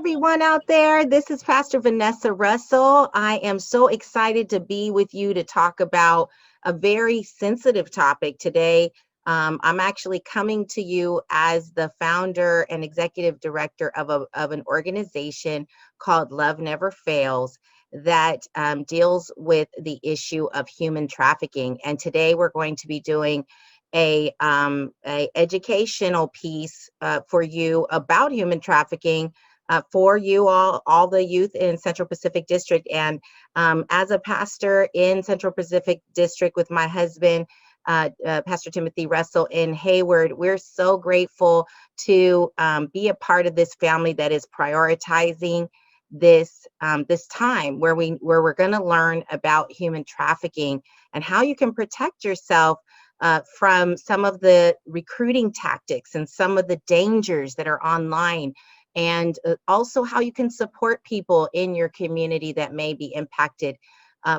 everyone out there. This is Pastor Vanessa Russell. I am so excited to be with you to talk about a very sensitive topic today. I'm actually coming to you as the founder and executive director of an organization called Love Never Fails that deals with the issue of human trafficking. And today we're going to be doing a educational piece for you about human trafficking for you all the youth in Central Pacific District. And as a pastor in Central Pacific District with my husband, Pastor Timothy Russell in Hayward, we're so grateful to be a part of this family that is prioritizing this time where we're going to learn about human trafficking and how you can protect yourself from some of the recruiting tactics and some of the dangers that are online, and also how you can support people in your community that may be impacted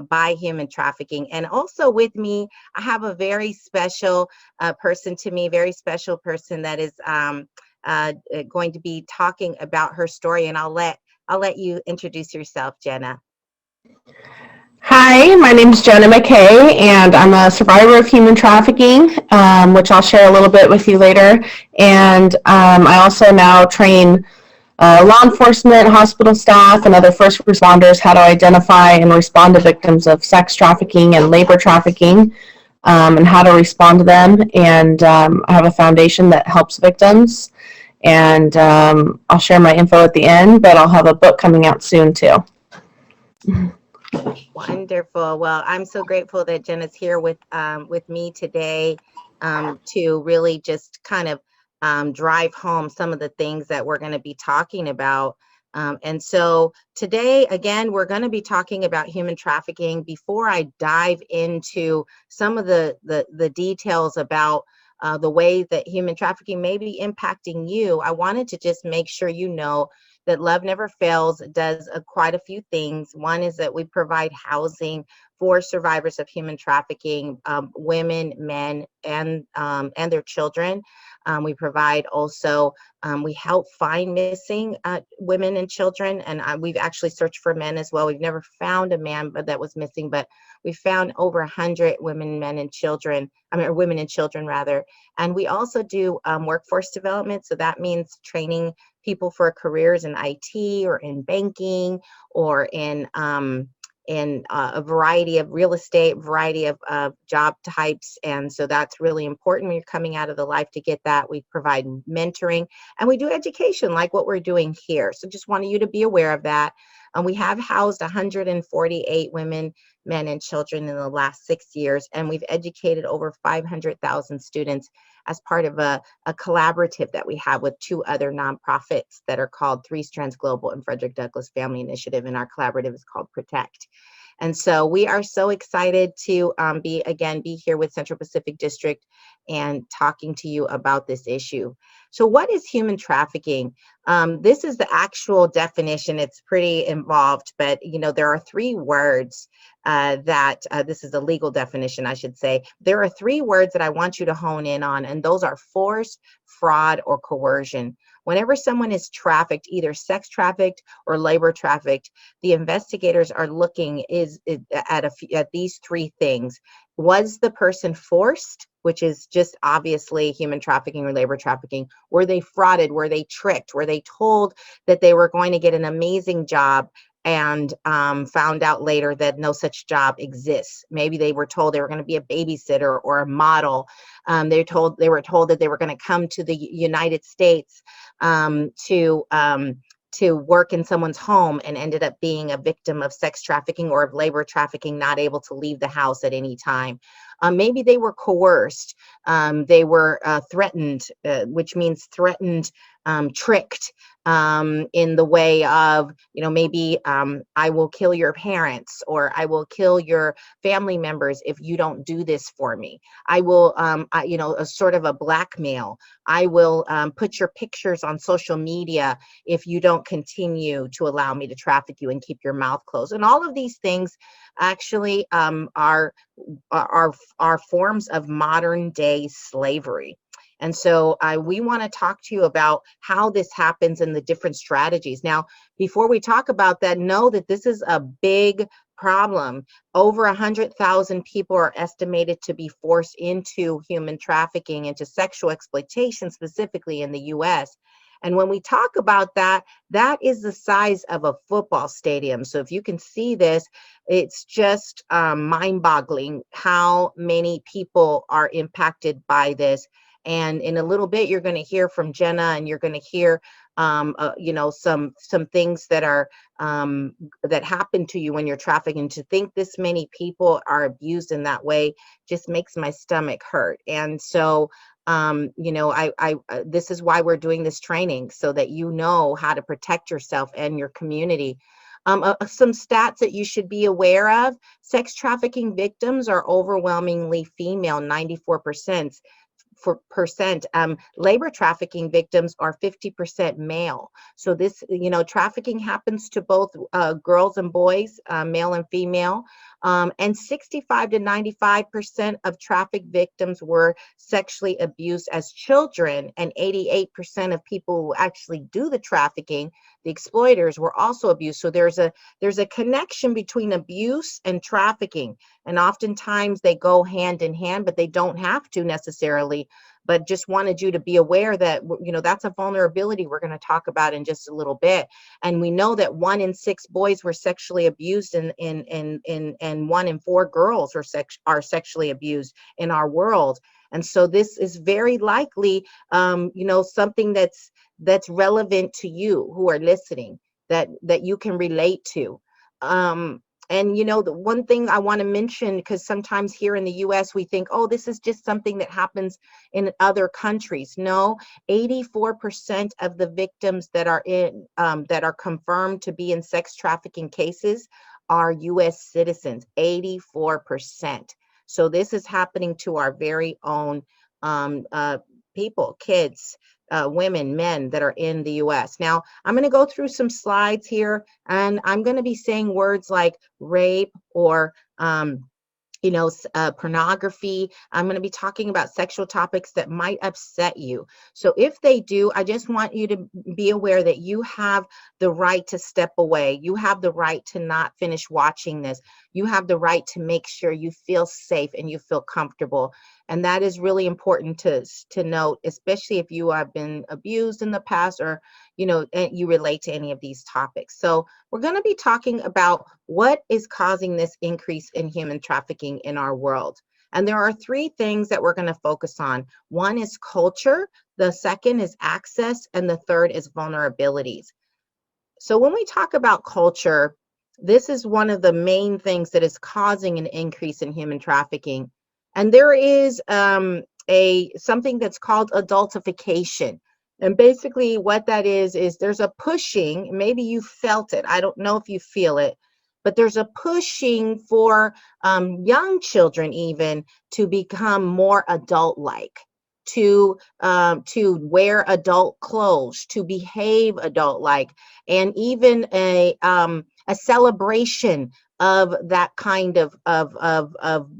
by human trafficking. And also with me, I have a very special person very special person that is going to be talking about her story. And I'll let you introduce yourself, Jenna. Hi, my name is Jenna McKay, and I'm a survivor of human trafficking, which I'll share a little bit with you later. And I also now train law enforcement, hospital staff, and other first responders how to identify and respond to victims of sex trafficking and labor trafficking, and how to respond to them. And I have a foundation that helps victims. And I'll share my info at the end, but I'll have a book coming out soon too. Wonderful. Well, I'm so grateful that Jenna's here with me today to really just kind of drive home some of the things that we're going to be talking about. And so today, again, we're going to be talking about human trafficking. Before I dive into some of the details about the way that human trafficking may be impacting you, I wanted to just make sure you know that Love Never Fails does quite a few things. One is that we provide housing for survivors of human trafficking, women, men, and their children. We provide also, we help find missing women and children, and we've actually searched for men as well. We've never found a man that was missing, but we found over 100 women, men, and children, or women and children rather. And we also do workforce development. So that means training people for careers in IT or in banking or in a variety of real estate, variety of job types. And so that's really important when you're coming out of the life to get that. We provide mentoring and we do education like what we're doing here. So just wanted you to be aware of that. We have housed 148 women, men, and children in the last 6 years, and we've educated over 500,000 students as part of a collaborative that we have with two other nonprofits that are called Three Strands Global and Frederick Douglass Family Initiative, and our collaborative is called Protect. And so we are so excited to be here with Central Pacific District and talking to you about this issue. So what is human trafficking? This is the actual definition. It's pretty involved, but there are three words this is a legal definition, I should say. There are three words that I want you to hone in on, and those are force, fraud, or coercion. Whenever someone is trafficked, either sex trafficked or labor trafficked, the investigators are looking at these three things. Was the person forced, which is just obviously human trafficking or labor trafficking? Were they frauded? Were they tricked? Were they told that they were going to get an amazing job and found out later that no such job exists? Maybe they were told they were going to be a babysitter or a model. They were told that they were going to come to the United States to work in someone's home, and ended up being a victim of sex trafficking or of labor trafficking, not able to leave the house at any time. Maybe they were coerced. They were threatened, which means threatened, tricked in the way of, maybe I will kill your parents, or I will kill your family members if you don't do this for me. I will, a sort of a blackmail. I will put your pictures on social media if you don't continue to allow me to traffic you and keep your mouth closed. And all of these things actually are forms of modern day slavery. And so we want to talk to you about how this happens and the different strategies. Now, before we talk about that, know that this is a big problem. Over 100,000 people are estimated to be forced into human trafficking, into sexual exploitation, specifically in the US. And when we talk about that, that is the size of a football stadium. So if you can see this, it's just mind-boggling how many people are impacted by this. And in a little bit, you're going to hear from Jenna, and you're going to hear, some things that are that happen to you when you're trafficking. To think this many people are abused in that way just makes my stomach hurt. And so, this is why we're doing this training, so that you know how to protect yourself and your community. Some stats that you should be aware of: sex trafficking victims are overwhelmingly female, 94%. Labor trafficking victims are 50% male. So this, trafficking happens to both girls and boys, male and female. And 65 to 95% of traffic victims were sexually abused as children, and 88% of people who actually do the trafficking, the exploiters, were also abused. So there's a connection between abuse and trafficking, and oftentimes they go hand in hand, but they don't have to necessarily. But just wanted you to be aware that, that's a vulnerability we're going to talk about in just a little bit. And we know that 1 in 6 boys were sexually abused, and 1 in 4 girls are sexually abused in our world. And so this is very likely, something that's relevant to you who are listening, that you can relate to. And the one thing I want to mention, because sometimes here in the US we think, oh, this is just something that happens in other countries. No, 84% of the victims that are confirmed to be in sex trafficking cases are US citizens. 84%. So this is happening to our very own people, kids, women, men that are in the US. Now, I'm going to go through some slides here, and I'm going to be saying words like rape or pornography. I'm going to be talking about sexual topics that might upset you. So if they do, I just want you to be aware that you have the right to step away. You have the right to not finish watching this. You have the right to make sure you feel safe and you feel comfortable. And that is really important to note, especially if you have been abused in the past, or, you relate to any of these topics. So we're going to be talking about what is causing this increase in human trafficking in our world. And there are 3 things that we're going to focus on. One is culture, the second is access, and the third is vulnerabilities. So when we talk about culture, this is one of the main things that is causing an increase in human trafficking. And there is something that's called adultification. And basically what that is there's a pushing, maybe you felt it, I don't know if you feel it, but there's a pushing for young children even to become more adult-like, to wear adult clothes, to behave adult-like, and even a celebration of that kind of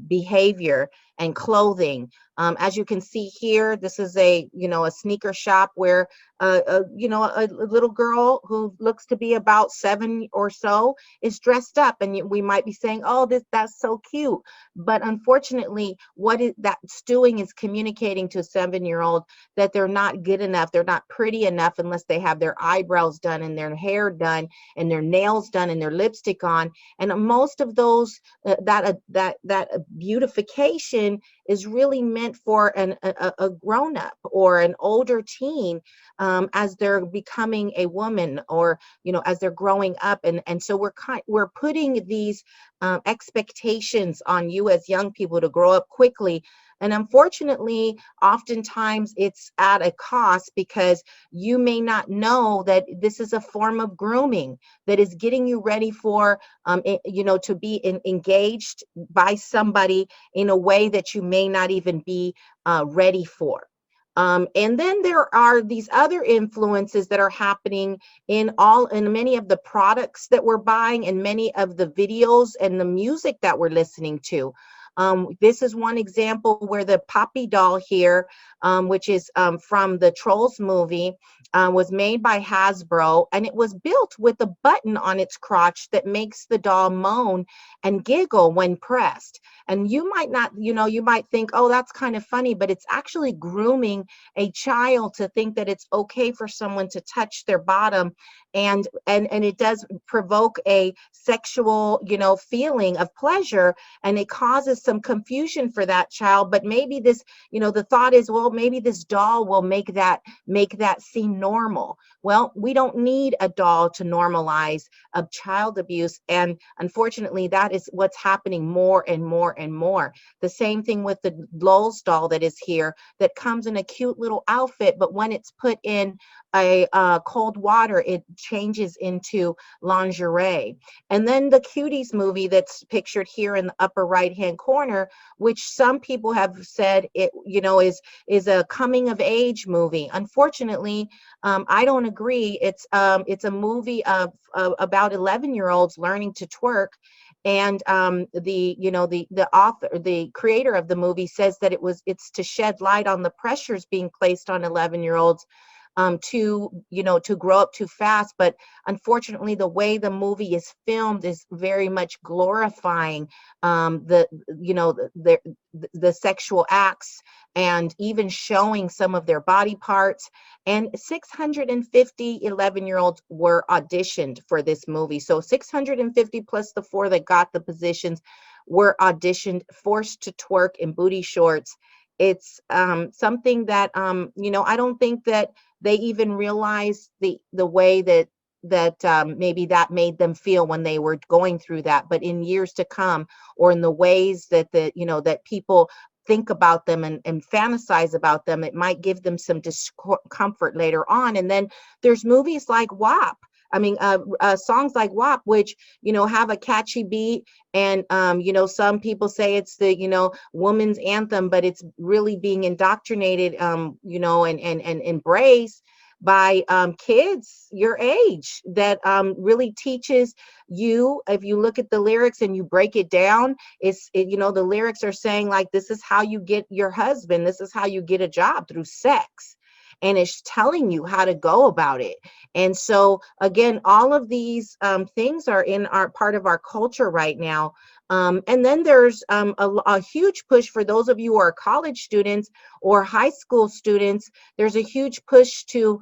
behavior and clothing. As you can see here, this is a sneaker shop where a little girl who looks to be about 7 or so is dressed up, and we might be saying, oh, that's so cute. But unfortunately, what that's doing is communicating to a 7-year-old that they're not good enough, they're not pretty enough unless they have their eyebrows done and their hair done and their nails done and their lipstick on. And most of those that beautification is really meant for a grown-up or an older teen, as they're becoming a woman, or as they're growing up. And so we're putting these expectations on you as young people to grow up quickly. And unfortunately, oftentimes it's at a cost, because you may not know that this is a form of grooming that is getting you ready for, to be engaged by somebody in a way that you may not even be ready for. And then there are these other influences that are happening in many of the products that we're buying, and many of the videos and the music that we're listening to. This is one example where the Poppy doll here, which is from the Trolls movie, was made by Hasbro, and it was built with a button on its crotch that makes the doll moan and giggle when pressed. And you might not, you might think, oh, that's kind of funny, but it's actually grooming a child to think that it's okay for someone to touch their bottom, and it does provoke a sexual, feeling of pleasure, and it causes some confusion for that child. But maybe this, the thought is, well, maybe this doll will make that seem normal. Well, we don't need a doll to normalize of child abuse, and unfortunately that is what's happening more and more and more. The same thing with the Lowell's doll that is here, that comes in a cute little outfit, but when it's put in a cold water, it changes into lingerie. And then the Cuties movie that's pictured here in the upper right hand corner, which some people have said it, is a coming of age movie. Unfortunately, I don't agree. It's a movie of about 11-year-olds learning to twerk, and the author, the creator of the movie, says that it's to shed light on the pressures being placed on 11-year-olds, to grow up too fast. But unfortunately, the way the movie is filmed is very much glorifying the sexual acts, and even showing some of their body parts. And 650 11-year-olds were auditioned for this movie. So 650 plus the 4 that got the positions were auditioned, forced to twerk in booty shorts. It's something that I don't think that they even realized the way that maybe that made them feel when they were going through that. But in years to come, or in the ways that that people think about them and fantasize about them, it might give them some discomfort later on. And then there's movies like WAP. I mean, songs like WAP, which, have a catchy beat. And, some people say it's the, woman's anthem, but it's really being indoctrinated, and embraced by kids your age, that really teaches you. If you look at the lyrics and you break it down, the lyrics are saying, like, this is how you get your husband, this is how you get a job, through sex. And it's telling you how to go about it. And so again, all of these things are in our part of our culture right now. And then there's a huge push for those of you who are college students or high school students. There's a huge push to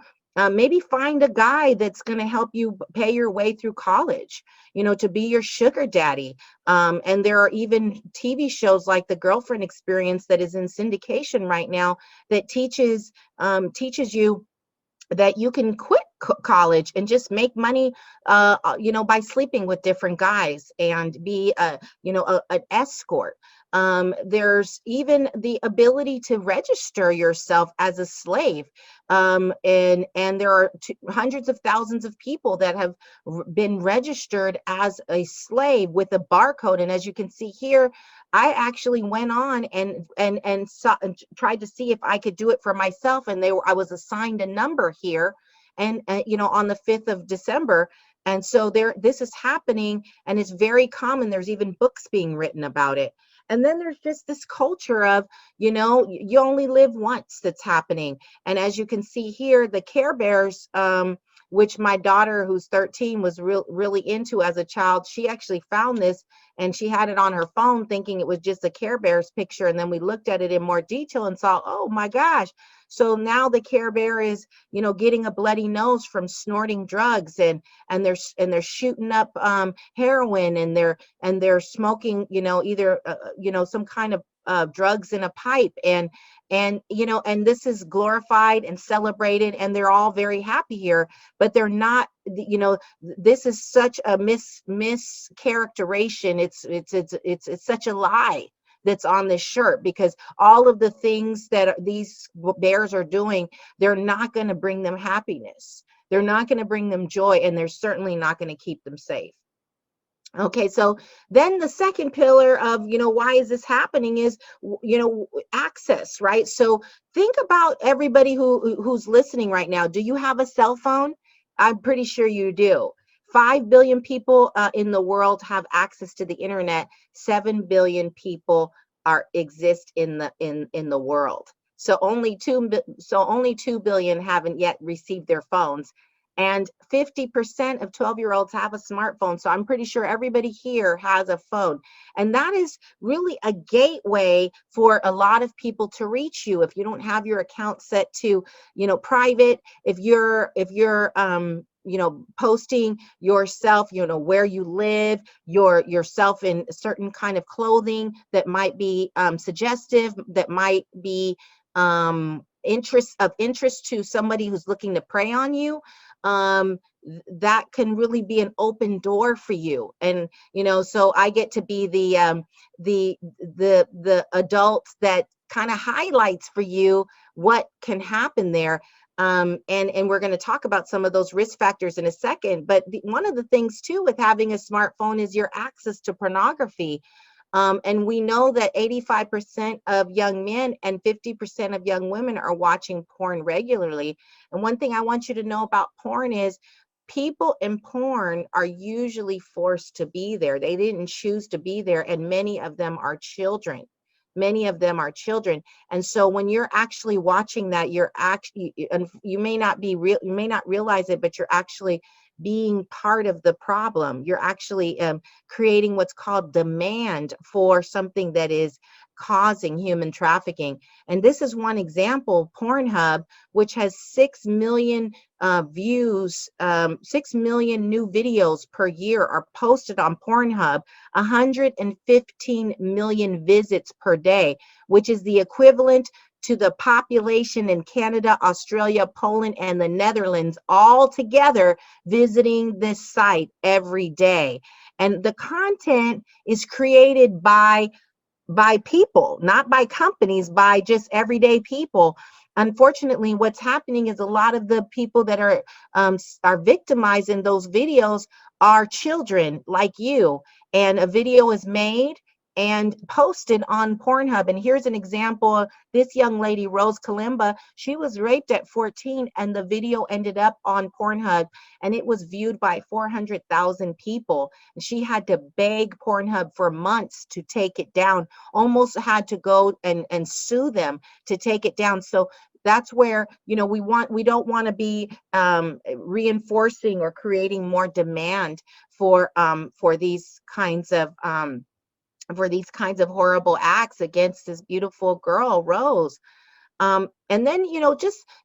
maybe find a guy that's going to help you pay your way through college, to be your sugar daddy. And there are even TV shows like The Girlfriend Experience that is in syndication right now, that teaches you that you can quit college and just make money, by sleeping with different guys and be an escort. There's even the ability to register yourself as a slave. And there are hundreds of thousands of people that have been registered as a slave with a barcode. And as you can see here, I actually went on and saw, and tried to see if I could do it for myself. And I was assigned a number here, and on the 5th of December. And so this is happening, and it's very common. There's even books being written about it. And then there's just this culture of, you only live once, that's happening. And as you can see here, the Care Bears, which my daughter, who's 13, was really into as a child. She actually found this, and she had it on her phone thinking it was just a Care Bears picture. And then we looked at it in more detail and saw, oh my gosh. So now the Care Bear is, getting a bloody nose from snorting drugs, and they're shooting up heroin, and they're smoking, either some kind of drugs in a pipe, and this is glorified and celebrated, and they're all very happy here. But they're not, this is such a mischaracterization. It's such a lie that's on this shirt, because all of the things that these bears are doing, they're not going to bring them happiness. They're not going to bring them joy, and they're certainly not going to keep them safe. Okay, so then the second pillar of, why is this happening is, access, right? So think about everybody who's listening right now. Do you have a cell phone? I'm pretty sure you do. 5 billion people in the world have access to the internet. 7 billion people exist in the world. So only 2 billion haven't yet received their phones, and 50% of 12-year-olds have a smartphone. So I'm pretty sure everybody here has a phone. And that is really a gateway for a lot of people to reach you. If you don't have your account set to, private, if you're posting yourself, where you live, yourself in certain kind of clothing that might be suggestive, that might be interest to somebody who's looking to prey on you, that can really be an open door for you. And so I get to be the adult that kind of highlights for you what can happen there. And we're going to talk about some of those risk factors in a second. But one of the things too with having a smartphone is your access to pornography. And we know that 85% of young men and 50% of young women are watching porn regularly. And one thing I want you to know about porn is people in porn are usually forced to be there. They didn't choose to be there, and many of them are children. Many of them are children. And so when you're actually watching that, you're actually, and you may not be real, you may not realize it, but you're actually being part of the problem. You're actually creating what's called demand for something that is causing human trafficking. And this is one example. Pornhub, which has 6 million views, 6 million new videos per year are posted on Pornhub, 115 million visits per day, which is the equivalent to the population in Canada, Australia, Poland, and the Netherlands all together visiting this site every day. And the content is created by people, not by companies, by just everyday people. Unfortunately, what's happening is a lot of the people that are victimized in those videos are children like you. And a video is made and posted on Pornhub. And here's an example. This young lady, Rose Kalimba, she was raped at 14, and the video ended up on Pornhub, and it was viewed by 400,000 people. She had to beg Pornhub for months to take it down, almost had to go and sue them to take it down. So that's where we don't want to be reinforcing or creating more demand for these kinds of horrible acts against this beautiful girl, Rose. And then,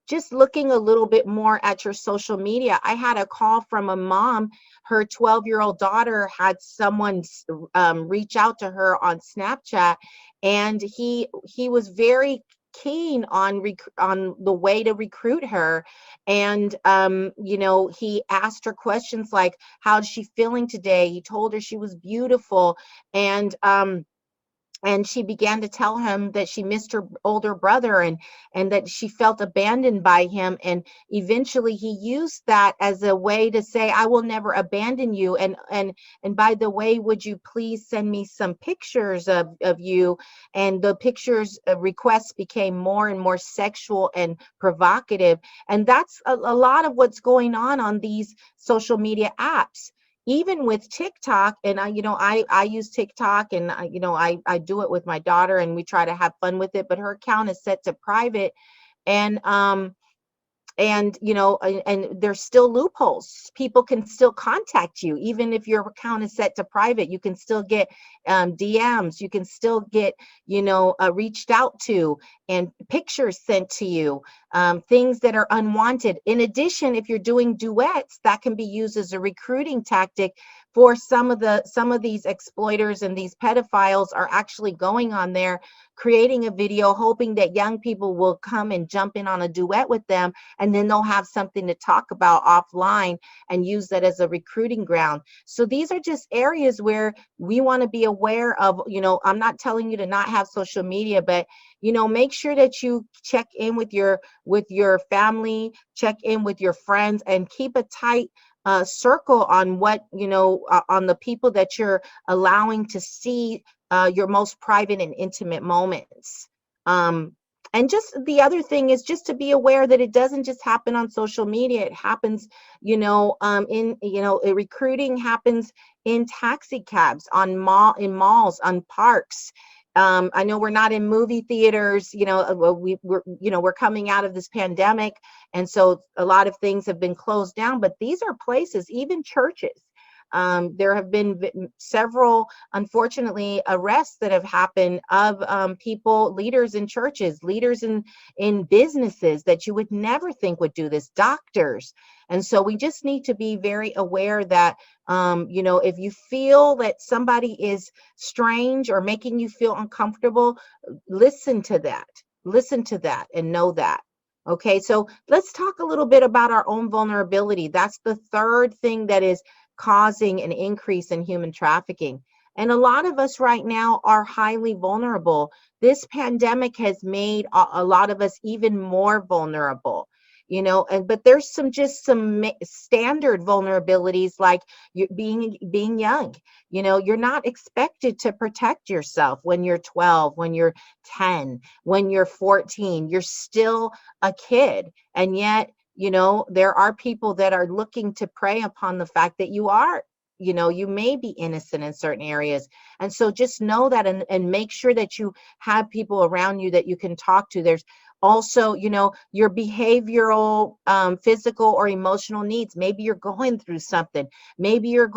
just looking a little bit more at your social media, I had a call from a mom. Her 12-year-old daughter had someone reach out to her on Snapchat, and he was very keen on the way to recruit her. And he asked her questions like, how's she feeling today? He told her she was beautiful, and she began to tell him that she missed her older brother, and that she felt abandoned by him. And eventually he used that as a way to say, I will never abandon you, and by the way, would you please send me some pictures of you? And the pictures requests became more and more sexual and provocative. And that's a lot of what's going on these social media apps. Even with TikTok, and I use TikTok, and I do it with my daughter, and we try to have fun with it, but her account is set to private. And there's still loopholes. People can still contact you even if your account is set to private. You can still get DMs. You can still get reached out to, and pictures sent to you, things that are unwanted. In addition, if you're doing duets, that can be used as a recruiting tactic for some of these exploiters, and these pedophiles are actually going on there, creating a video, hoping that young people will come and jump in on a duet with them, and then they'll have something to talk about offline and use that as a recruiting ground. So these are just areas where we want to be aware of. I'm not telling you to not have social media, but make sure that you check in with your family, check in with your friends, and keep a tight circle on on the people that you're allowing to see your most private and intimate moments. And just the other thing is just to be aware that it doesn't just happen on social media. It happens, recruiting happens in taxi cabs, in malls, on parks. I know we're not in movie theaters, we're coming out of this pandemic. And so a lot of things have been closed down, but these are places, even churches. There have been several, unfortunately, arrests that have happened of people, leaders in churches, leaders in businesses that you would never think would do this, doctors. And so we just need to be very aware that, if you feel that somebody is strange or making you feel uncomfortable, listen to that. Listen to that and know that. Okay, so let's talk a little bit about our own vulnerability. That's the third thing that is causing an increase in human trafficking. And a lot of us right now are highly vulnerable. This pandemic has made a lot of us even more vulnerable. But there's some standard vulnerabilities, like you being young. You're not expected to protect yourself when you're 12, when you're 10, when you're 14. You're still a kid. And yet, there are people that are looking to prey upon the fact that you may be innocent in certain areas. And so just know that, and make sure that you have people around you that you can talk to. There's also, your behavioral, physical or emotional needs. Maybe you're going through something. Maybe you're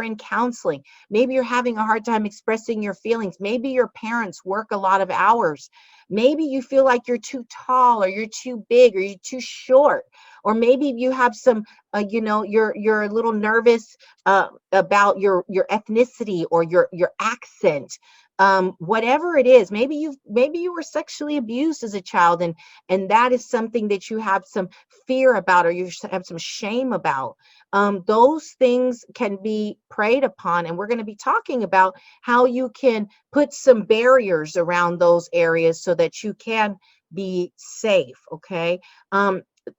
in counseling. Maybe you're having a hard time expressing your feelings. Maybe your parents work a lot of hours. Maybe you feel like you're too tall, or you're too big, or you're too short. Or maybe you have some, you're a little nervous about your ethnicity or your accent. Whatever it is, maybe you were sexually abused as a child, and that is something that you have some fear about, or you have some shame about. Those things can be preyed upon, and we're going to be talking about how you can put some barriers around those areas so that you can be safe. Okay.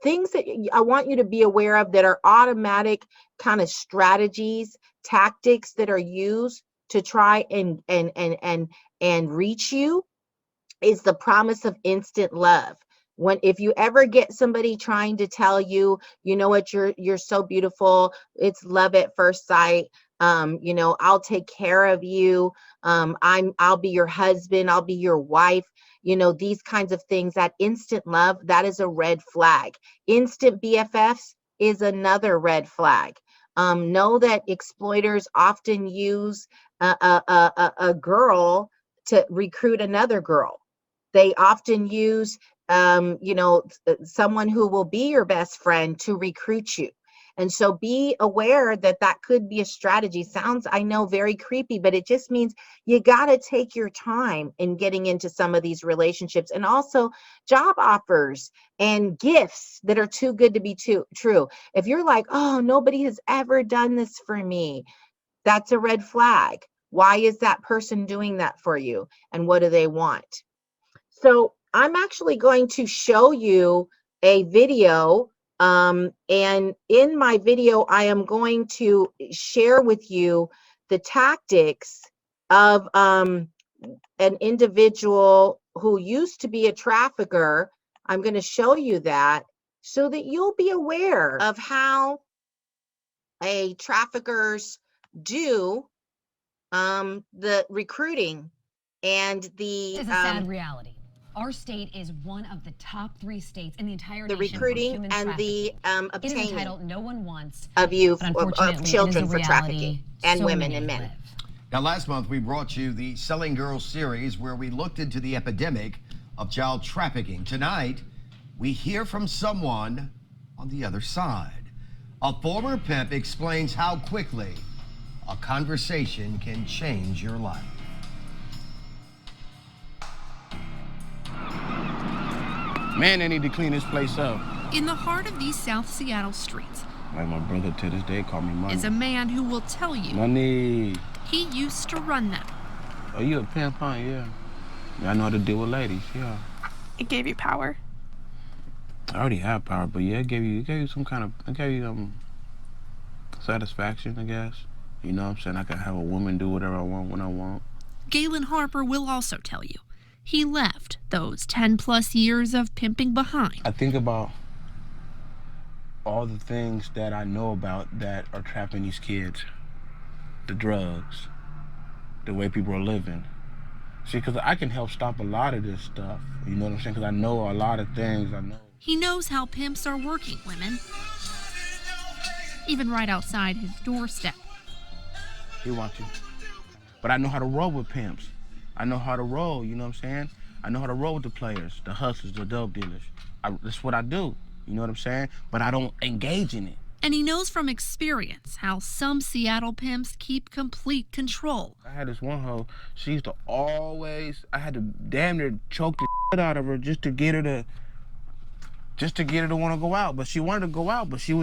Things that I want you to be aware of that are automatic kind of strategies, tactics that are used to try and reach you, is the promise of instant love. If you ever get somebody trying to tell you, what, you're so beautiful, it's love at first sight, I'll take care of you, I'll be your husband, I'll be your wife, these kinds of things, that instant love, that is a red flag. Instant BFFs is another red flag. Know that exploiters often use a girl to recruit another girl. They often use, someone who will be your best friend to recruit you. And so be aware that that could be a strategy. Sounds, I know, very creepy, but it just means you got to take your time in getting into some of these relationships. And also job offers and gifts that are too good to be true. If you're like, oh, nobody has ever done this for me, that's a red flag. Why is that person doing that for you? And what do they want? So I'm actually going to show you a video. And in my video, I am going to share with you the tactics of an individual who used to be a trafficker. I'm going to show you that so that you'll be aware of how traffickers do the recruiting and This is a sad reality. Our state is one of the top 3 states in the entire nation recruiting for human and trafficking. the It is a obtaining title no one wants of you, but unfortunately, of children it is a for trafficking, reality and so women many and men. live. Now, last month, we brought you the Selling Girls series, where we looked into the epidemic of child trafficking. Tonight, we hear from someone on the other side. A former pimp explains how quickly a conversation can change your life. Man, they need to clean this place up. In the heart of these South Seattle streets, Like my brother to this day call me money. is a man who will tell you Money. he used to run them. Oh, you a pimp, huh? Yeah. I know how to deal with ladies, yeah. It gave you power. I already have power, but yeah, it gave you some kind of, it gave you satisfaction, I guess. You know what I'm saying? I can have a woman do whatever I want when I want. Galen Harper will also tell you he left those 10+ years of pimping behind. I think about all the things that I know about that are trapping these kids. The drugs, the way people are living. See, because I can help stop a lot of this stuff. You know what I'm saying? Because I know a lot of things. I know. He knows how pimps are working women, even right outside his doorstep. He wants you. But I know how to roll with pimps. I know how to roll, you know what I'm saying? I know how to roll with the players, the hustlers, the dope dealers. That's what I do, you know what I'm saying? But I don't engage in it. And he knows from experience how some Seattle pimps keep complete control. I had this one hoe, she used to always, I had to damn near choke the shit out of her just to get her to want to go out. But she wanted to go out, but she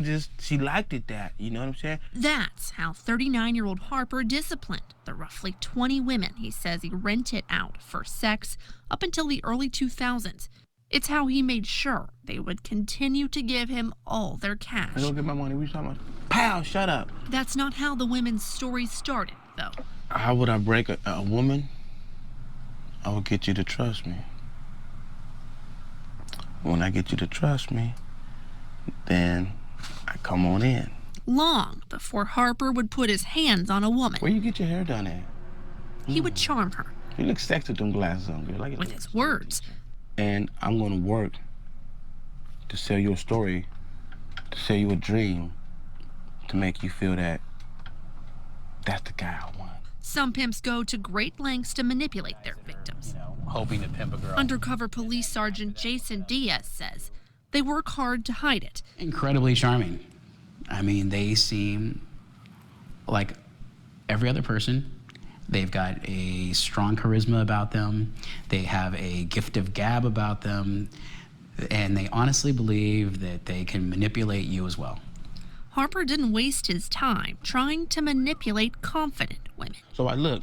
liked it that, you know what I'm saying? That's how 39-year-old Harper disciplined the roughly 20 women he says he rented out for sex up until the early 2000s. It's how he made sure they would continue to give him all their cash. I don't get my money, what you talking about? Pow, shut up. That's not how the women's story started, though. How would I break a woman? I would get you to trust me. When I get you to trust me, then I come on in. Long before Harper would put his hands on a woman, Where you get your hair done at? he would charm her You look sexy with them glasses on, girl. with his words. And I'm gonna work to sell you a story, to sell you a dream, to make you feel that that's the guy I want. Some pimps go to great lengths to manipulate their victims. Hoping to pimp a girl. Undercover Police Sergeant Jason Diaz says they work hard to hide it. Incredibly charming. I mean, they seem like every other person. They've got a strong charisma about them. They have a gift of gab about them. And they honestly believe that they can manipulate you as well. Harper didn't waste his time trying to manipulate confident women. So I look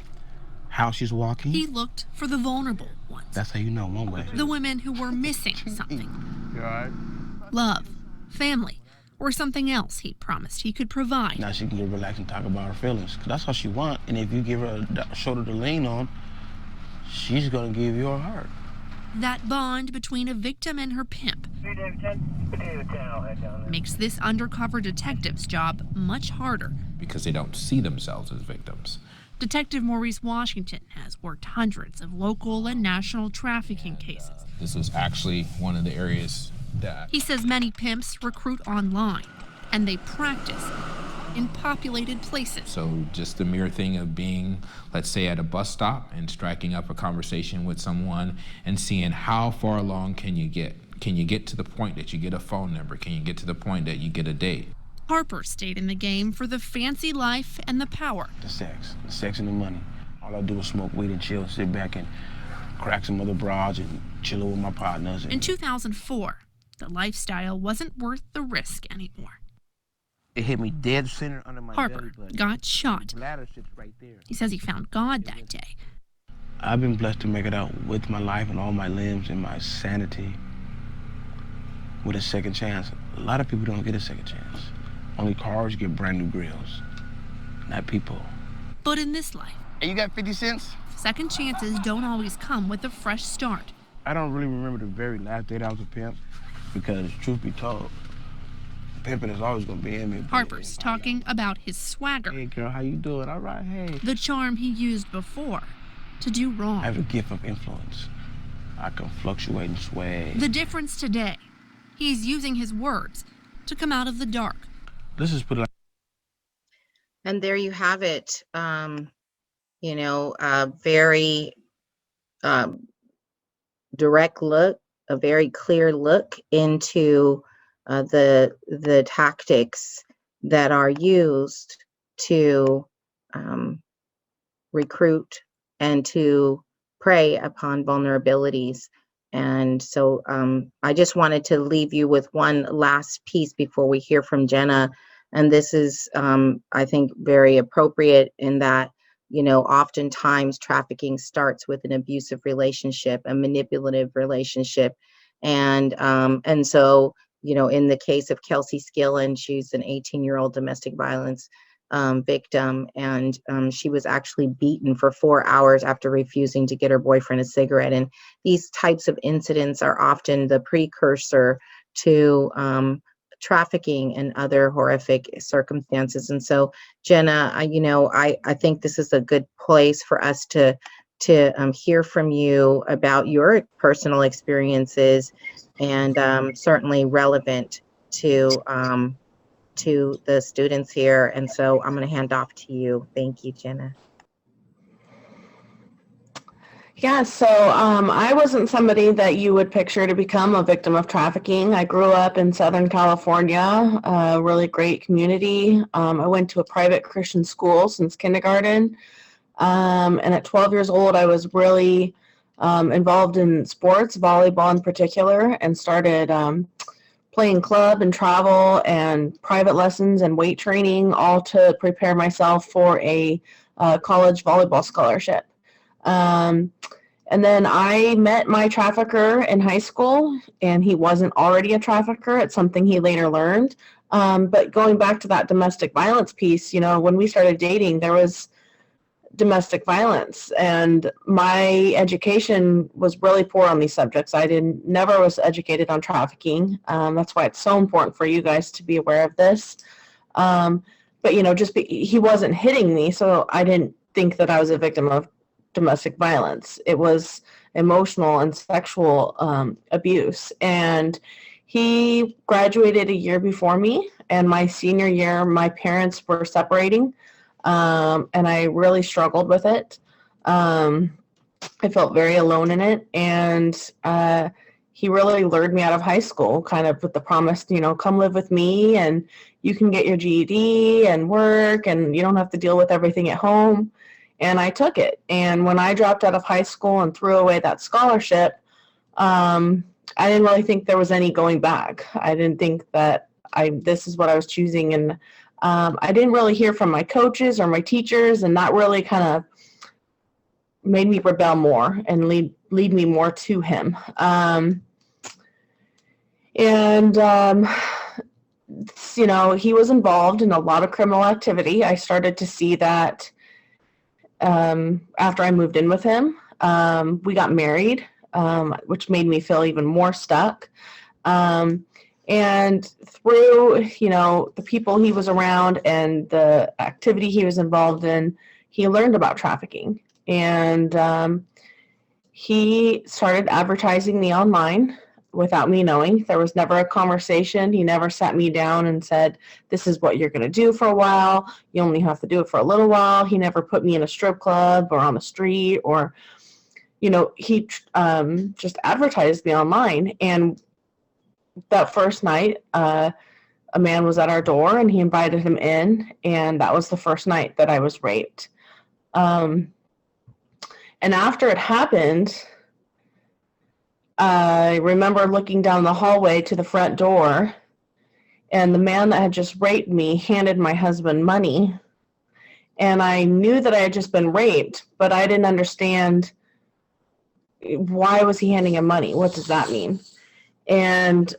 how she's walking. He looked for the vulnerable ones. That's how you know one way. The women who were missing something. You all right? Love, family, or something else he promised he could provide. Now she can get relaxed and talk about her feelings. Cause that's all she want. And if you give her a shoulder to lean on, she's gonna give you her heart. That bond between a victim and her pimp makes this undercover detective's job much harder. Because they don't see themselves as victims. Detective Maurice Washington has worked hundreds of local and national trafficking cases. This was actually one of the areas that He says many pimps recruit online, and they practice in populated places. So just the mere thing of being, let's say, at a bus stop and striking up a conversation with someone and seeing how far along can you get. Can you get to the point that you get a phone number? Can you get to the point that you get a date? Harper stayed in the game for the fancy life and the power. The sex and the money. All I do is smoke weed and chill, sit back and crack some other broads and chill with my partners. In 2004, the lifestyle wasn't worth the risk anymore. It hit me dead center under my Harper belly button. got shot. Bladder sits right there. He says he found God that day. I've been blessed to make it out with my life and all my limbs and my sanity with a second chance. A lot of people don't get a second chance. Only cars get brand new grills, not people. But in this life, Hey, you got 50 cents? second chances don't always come with a fresh start. I don't really remember the very last day that I was a pimp because, truth be told, pimping is always gonna be in me. Harper's talking about his swagger, Hey girl, how you doing? All right, hey. the charm he used before to do I wrong. have a gift of influence. I can fluctuate and sway. The difference today, he's using his words to come out of the dark. Let's just put it like And there you have it. A very direct look, a very clear look into the tactics that are used to recruit and to prey upon vulnerabilities. And so I just wanted to leave you with one last piece before we hear from Jenna. And this is, I think, very appropriate in that, oftentimes trafficking starts with an abusive relationship, a manipulative relationship. And so, in the case of Kelsey Skillen, she's an 18-year-old domestic violence victim, and she was actually beaten for 4 hours after refusing to get her boyfriend a cigarette. And these types of incidents are often the precursor to trafficking and other horrific circumstances. And so, Jenna, I think this is a good place for us to hear from you about your personal experiences, and certainly relevant to the students here. And so I'm going to hand off to you. Thank you, Jenna. Yeah, so I wasn't somebody that you would picture to become a victim of trafficking. I grew up in Southern California, a really great community. I went to a private Christian school since kindergarten. And at 12 years old, I was really involved in sports, volleyball in particular, and started playing club and travel and private lessons and weight training, all to prepare myself for a college volleyball scholarship. And then I met my trafficker in high school, and he wasn't already a trafficker. It's something he later learned. But going back to that domestic violence piece, when we started dating, there was domestic violence, and my education was really poor on these subjects. I never was educated on trafficking. That's why it's so important for you guys to be aware of this. But he wasn't hitting me, so I didn't think that I was a victim of domestic violence. It was emotional and sexual abuse. And he graduated a year before me, and my senior year, my parents were separating, and I really struggled with it. I felt very alone in it, and he really lured me out of high school, kind of with the promise, come live with me, and you can get your GED and work, and you don't have to deal with everything at home. And I took it. And when I dropped out of high school and threw away that scholarship, I didn't really think there was any going back. I didn't think that this is what I was choosing. And I didn't really hear from my coaches or my teachers, and that really kind of made me rebel more and lead me more to him. He was involved in a lot of criminal activity. I started to see that after I moved in with him. We got married, which made me feel even more stuck. And through, the people he was around and the activity he was involved in, he learned about trafficking. And he started advertising me online without me knowing. There was never a conversation. He never sat me down and said, this is what you're going to do for a while. You only have to do it for a little while. He never put me in a strip club or on the street, or, he just advertised me online. And that first night, a man was at our door, and he invited him in, and that was the first night that I was raped. And after it happened, I remember looking down the hallway to the front door, and the man that had just raped me handed my husband money. And I knew that I had just been raped, but I didn't understand, why was he handing him money? What does that mean? And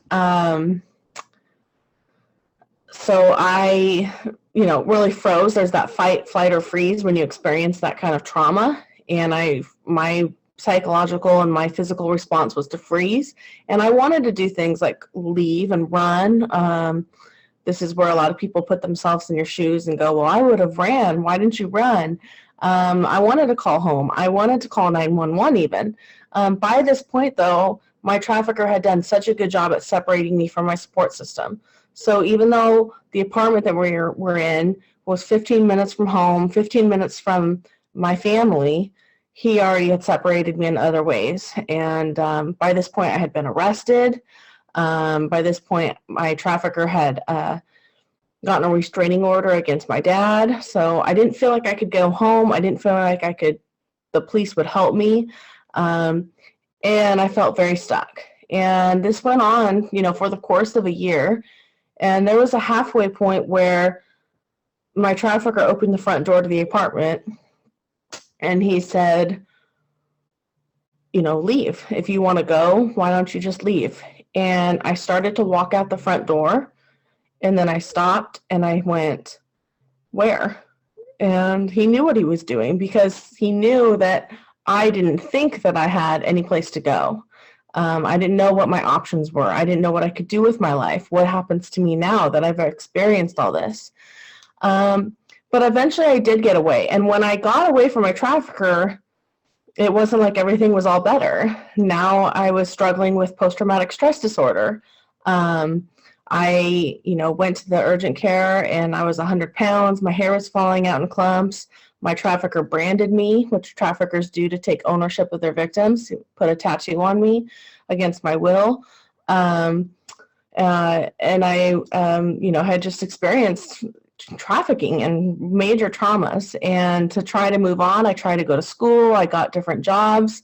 so I, really froze. There's that fight, flight, or freeze when you experience that kind of trauma. And my psychological and my physical response was to freeze. And I wanted to do things like leave and run. This is where a lot of people put themselves in your shoes and go, well, I would have ran. Why didn't you run? I wanted to call home. I wanted to call 911 even. By this point, though, my trafficker had done such a good job at separating me from my support system. So even though the apartment that we're in was 15 minutes from home, 15 minutes from my family, he already had separated me in other ways. And by this point, I had been arrested. By this point, my trafficker had gotten a restraining order against my dad. So I didn't feel like I could go home. I didn't feel like the police would help me. And I felt very stuck. And this went on, for the course of a year. And there was a halfway point where my trafficker opened the front door to the apartment, and he said, leave. If you want to go, why don't you just leave? And I started to walk out the front door, and then I stopped and I went, where? And he knew what he was doing, because he knew that I didn't think that I had any place to go. I didn't know what my options were. I didn't know what I could do with my life. What happens to me now that I've experienced all this? But eventually I did get away. And when I got away from my trafficker, it wasn't like everything was all better. Now I was struggling with post-traumatic stress disorder. I, went to the urgent care and I was 100 pounds. My hair was falling out in clumps. My trafficker branded me, which traffickers do to take ownership of their victims, put a tattoo on me against my will. And I, had just experienced trafficking and major traumas. And to try to move on, I tried to go to school. I got different jobs,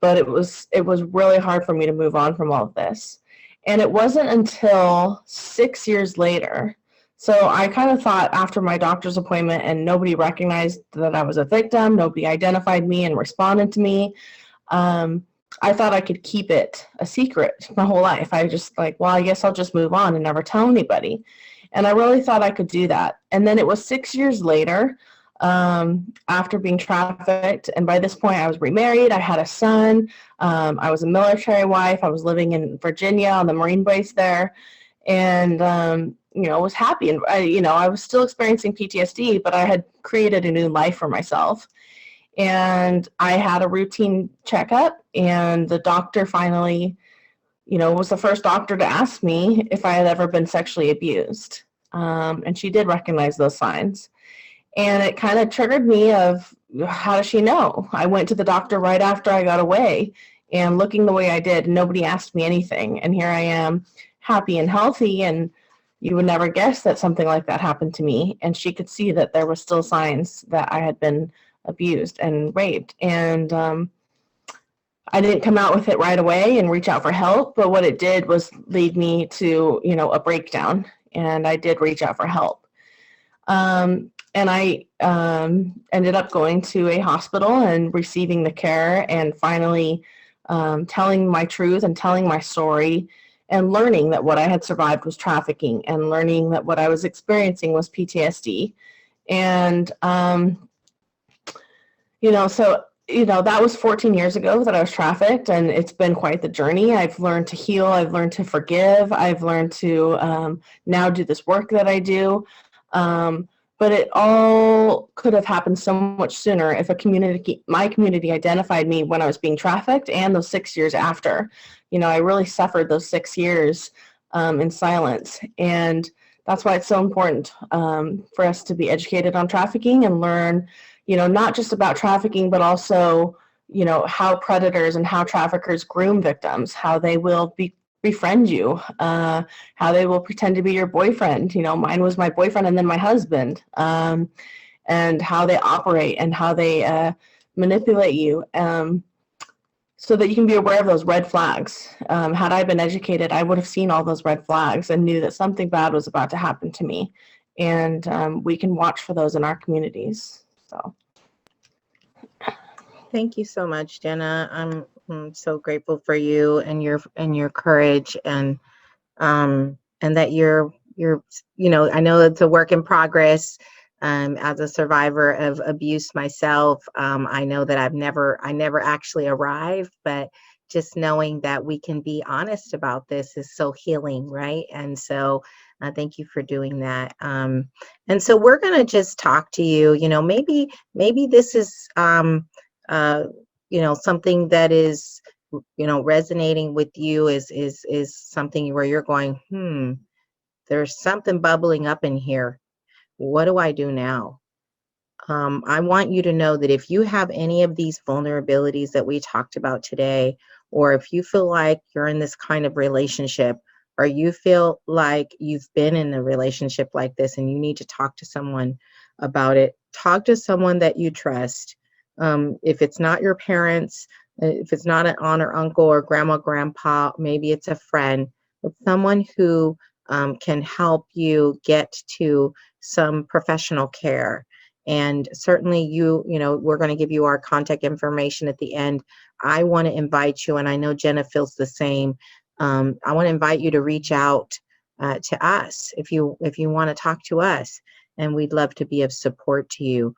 but it was really hard for me to move on from all of this. And it wasn't until 6 years later. So I kind of thought after my doctor's appointment and nobody recognized that I was a victim, nobody identified me and responded to me. I thought I could keep it a secret my whole life. I just like, well, I guess I'll just move on and never tell anybody. And I really thought I could do that. And then it was 6 years later, after being trafficked. And by this point, I was remarried. I had a son. I was a military wife. I was living in Virginia on the Marine base there. And, was happy. And, I was still experiencing PTSD, but I had created a new life for myself. And I had a routine checkup, and the doctor finally, was the first doctor to ask me if I had ever been sexually abused. And she did recognize those signs. And it kind of triggered me of, how does she know? I went to the doctor right after I got away, and looking the way I did, nobody asked me anything. And here I am, happy and healthy, and you would never guess that something like that happened to me. And she could see that there were still signs that I had been abused and raped. And I didn't come out with it right away and reach out for help, but what it did was lead me to, a breakdown, and I did reach out for help. And I ended up going to a hospital and receiving the care, and finally telling my truth and telling my story, and learning that what I had survived was trafficking, and learning that what I was experiencing was PTSD. And, that was 14 years ago that I was trafficked, and it's been quite the journey. I've learned to heal. I've learned to forgive. I've learned to now do this work that I do. But it all could have happened so much sooner if my community identified me when I was being trafficked, and those 6 years after. I really suffered those 6 years in silence. And that's why it's so important for us to be educated on trafficking and learn, not just about trafficking, but also, how predators and how traffickers groom victims, how they will befriend you, how they will pretend to be your boyfriend. Mine was my boyfriend and then my husband, and how they operate and how they manipulate you, so that you can be aware of those red flags. Had I been educated, I would have seen all those red flags and knew that something bad was about to happen to me. And we can watch for those in our communities. So. Thank you so much, Jenna. I'm so grateful for you and your courage, and that you're I know it's a work in progress. As a survivor of abuse myself, I know that I never actually arrived, but just knowing that we can be honest about this is so healing, right? And so thank you for doing that. And so we're going to just talk to you, maybe this is something that is, resonating with you, is something where you're going, there's something bubbling up in here. What do I do now? I want you to know that if you have any of these vulnerabilities that we talked about today, or if you feel like you're in this kind of relationship, or you feel like you've been in a relationship like this and you need to talk to someone about it, talk to someone that you trust. If it's not your parents, if it's not an aunt or uncle or grandma, grandpa, maybe it's a friend, but someone who can help you get to some professional care. And certainly we're going to give you our contact information at the end. I want to invite you, and I know Jenna feels the same. I want to invite you to reach out to us if you want to talk to us, and we'd love to be of support to you.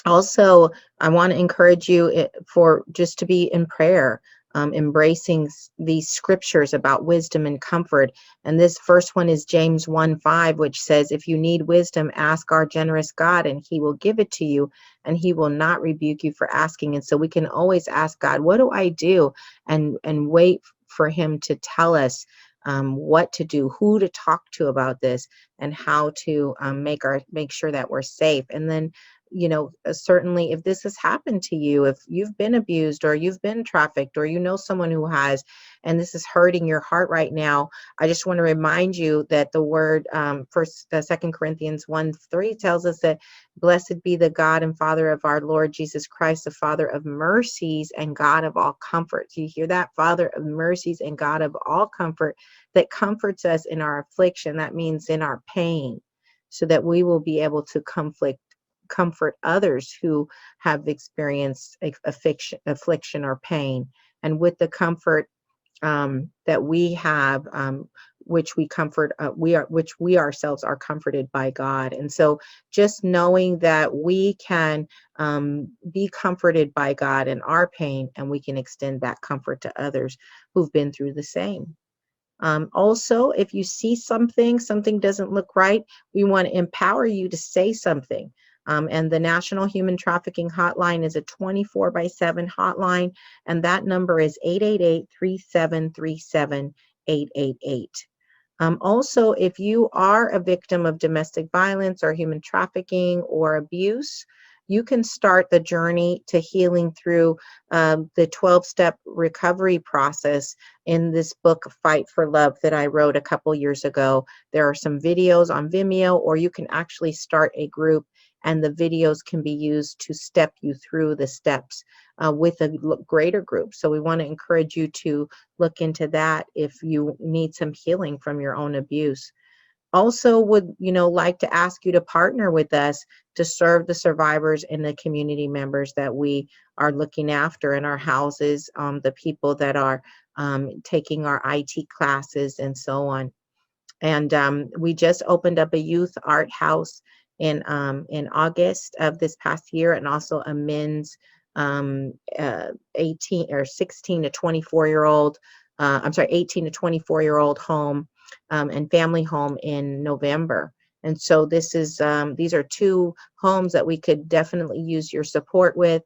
Also, I want to encourage you for just to be in prayer. embracing these scriptures about wisdom and comfort. And this first one is James 1:5, which says, if you need wisdom, ask our generous God and he will give it to you, and he will not rebuke you for asking. And so we can always ask God, what do I do? And wait for him to tell us what to do, who to talk to about this, and how to make sure that we're safe. And then, certainly if this has happened to you, if you've been abused or you've been trafficked or you know someone who has, and this is hurting your heart right now, I just want to remind you that the word, Second Corinthians 1:3 tells us that blessed be the God and Father of our Lord Jesus Christ, the Father of mercies and God of all comfort. You hear that? Father of mercies and God of all comfort, that comforts us in our affliction. That means in our pain, so that we will be able to comfort others who have experienced affliction or pain. And with the comfort that we have, which we ourselves are comforted by God. And so just knowing that we can be comforted by God in our pain, and we can extend that comfort to others who've been through the same. Also, if you see something doesn't look right, we want to empower you to say something. And the National Human Trafficking Hotline is a 24/7 hotline, and that number is 888-3737-888. Also, if you are a victim of domestic violence or human trafficking or abuse, you can start the journey to healing through the 12-step recovery process in this book, Fight for Love, that I wrote a couple years ago. There are some videos on Vimeo, or you can actually start a group, and the videos can be used to step you through the steps with a greater group. So we want to encourage you to look into that if you need some healing from your own abuse. Also would, like to ask you to partner with us to serve the survivors and the community members that we are looking after in our houses, the people that are taking our IT classes and so on. And we just opened up a youth art house in August of this past year, and also a men's 18 or 16 to 24-year-old, 18 to 24-year-old home and family home in November. And so these are two homes that we could definitely use your support with.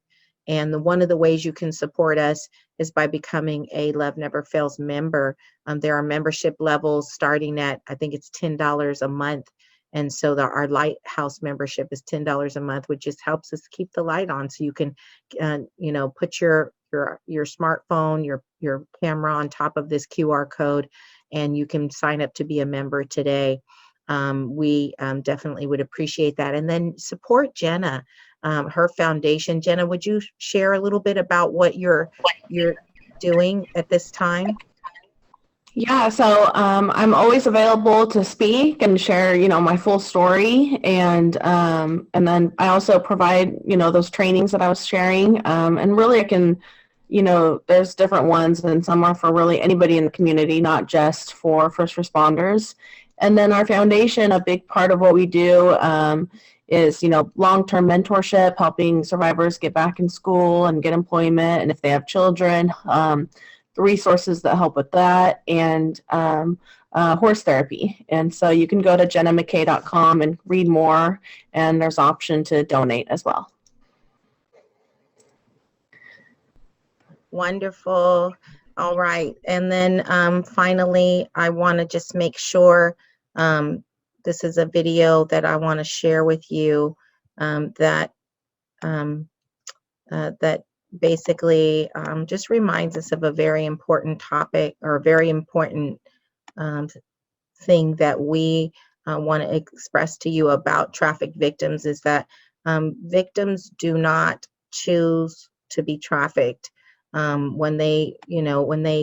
And one of the ways you can support us is by becoming a Love Never Fails member. There are membership levels starting at, I think it's $10 a month. And so our Lighthouse membership is $10 a month, which just helps us keep the light on. So you can, put your smartphone, your camera on top of this QR code, and you can sign up to be a member today. We definitely would appreciate that. And then support Jenna, her foundation. Jenna, would you share a little bit about what you're doing at this time? Yeah, so I'm always available to speak and share, my full story, and then I also provide, those trainings that I was sharing, and really I can, there's different ones, and some are for really anybody in the community, not just for first responders. And then our foundation, a big part of what we do is, long-term mentorship, helping survivors get back in school and get employment, and if they have children, the resources that help with that, and horse therapy. And so you can go to jennamckay.com and read more, and there's option to donate as well. Wonderful. All right. And then finally, I want to just make sure this is a video that I want to share with you that basically just reminds us of a very important topic, or a very important thing that we want to express to you about trafficked victims, is that victims do not choose to be trafficked. When they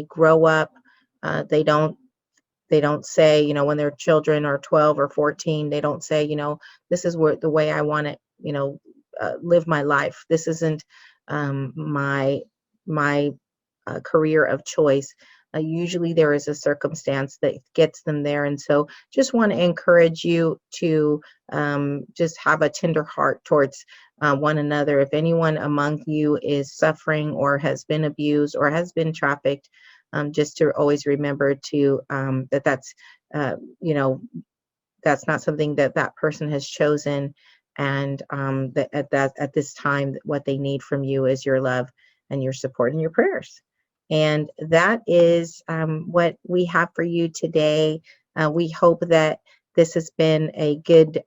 grow up, they don't say, when they're children or 12 or 14, they don't say, this is the way I want to, live my life. This isn't my career of choice. Usually there is a circumstance that gets them there. And so just want to encourage you to just have a tender heart towards one another. If anyone among you is suffering or has been abused or has been trafficked, just to always remember to that's you know, that's not something that that person has chosen, and that at this time what they need from you is your love and your support and your prayers. And that is what we have for you today. We hope that this has been a good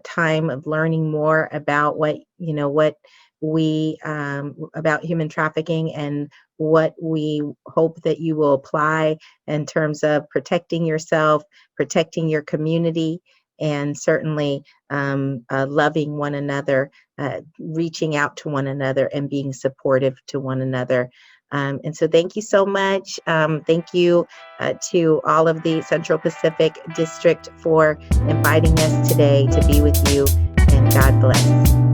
time of learning more about what what we about human trafficking, and what we hope that you will apply in terms of protecting yourself, protecting your community, and certainly loving one another, reaching out to one another, and being supportive to one another. And so thank you so much. Thank you to all of the Central Pacific District for inviting us today to be with you, and God bless.